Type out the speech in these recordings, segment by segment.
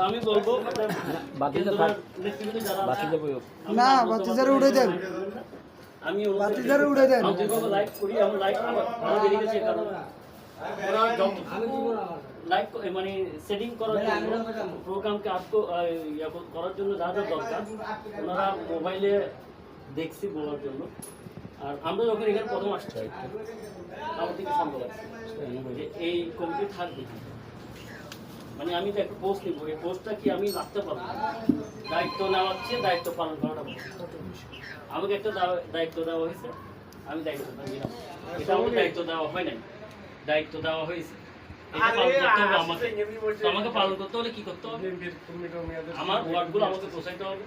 আমি বলবো না বাতিজারে উড়ে দেন, আমি বাতিজারে উড়ে দেন। লাইক করি, আমি লাইক ভালো বেরিয়ে গেছে কারণ ওরা লাইক মানে সেটিং করার জন্য প্রোগ্রামকে করার জন্য যা যা দরকার ওনারা মোবাইলে দেখছি বলার জন্য। আর আমরা যখন এখানে প্রথম আসছি আমার থেকে সম্ভব আছে যে এই কমিটি থাকবে, মানে আমি তো একটা পোস্ট নিব, এই পোস্টটা কি আমি রাখতে পারবো, দায়িত্ব নেওয়া হচ্ছে, দায়িত্ব পালন করাটা আমাকে একটা দায়িত্ব দেওয়া হয়েছে, আমি দায়িত্বটা নিলাম। এটা আমাকে দায়িত্ব দেওয়া হয় নাই, দায়িত্ব দেওয়া হয়েছে, এটা পালন করতে হবে আমাকে। তো আমাকে পালন করতে হলে কি করতে হবে, আমার ওয়ার্ডগুলো আমাকে গোছাইতে হবে,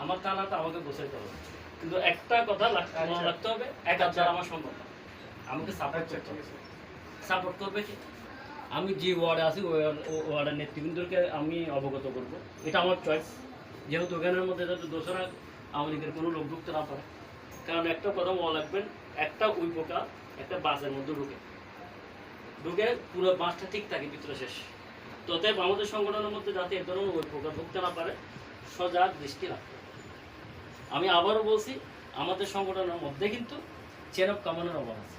আমার থানাটা আমাকে গোছাইতে হবে। কিন্তু একটা কথা মনে রাখতে হবে, এক হাজার আমার সম্ভব না, আমাকে সাপোর্ট করতে হবে। সাপোর্ট করবে কি, আমি যে ওয়ার্ডে আছি ওই ওয়ার্ডের নেতৃবৃন্দকে আমি অবগত করব, এটা আমার চয়েস। যেহেতু ওখানের মধ্যে যাতে দোসরা আওয়ামী লীগের কোনো লোক ঢুকতে না পারে, কারণ একটা কথা মনে রাখবেন, একটা উই পোকা একটা বাসের মধ্যে ঢুকে পুরো বাসটা ঠিক থাকে, ভিতরে শেষ। তো অতএব আমাদের সংগঠনের মধ্যে যাতে এ ধরনের উই পোকা ঢুকতে না পারে, সজাগ দৃষ্টি রাখতে। আমি আবারও বলছি, আমাদের সংগঠনের মধ্যে কিন্তু চেন অফ কমান্ডের অভাব আছে।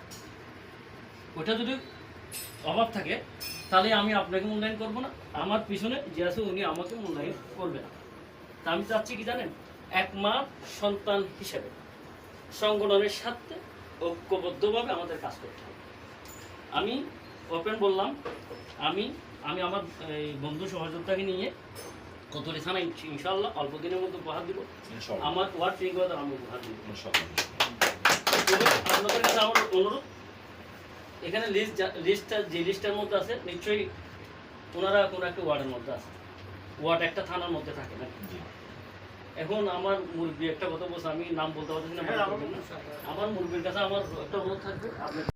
ওটা যদি অভাব থাকে তাহলে আমি আপনাকে মূল্যায়ন করবো না, আমার পিছনে যে আছে উনি আমাকে মূল্যায়ন করবে না। তা আমি চাচ্ছি কি জানেন, এক মা সন্তান হিসেবে সংগঠনের সাথে ঐক্যবদ্ধভাবে আমাদের কাজ করতে হবে। আমি ওপেন বললাম, আমি আমি আমার এই বন্ধু সহযোগিতাকে নিয়ে কোতোয়ালি থানায় ইনশাআল্লাহ অল্প দিনের মধ্যে উপহার দিব, আমার ওয়ার্ড ট্রিঙ্গলাতে আমি উপহার দিব। আপনাদের কাছে আমার অনুরোধ, এখানে লিস্টটা যে লিস্টের মধ্যে আছে নিশ্চয়ই ওনারা কোনো একটা ওয়ার্ডের মধ্যে আছে, ওয়ার্ড একটা থানার মধ্যে থাকে না। এখন আমার মুরব্বী একটা কথা বলছে, আমি নাম বলতে পারছি না, আমার মুরব্বীর কাছে আমার একটা অনুরোধ থাকবে, আপনি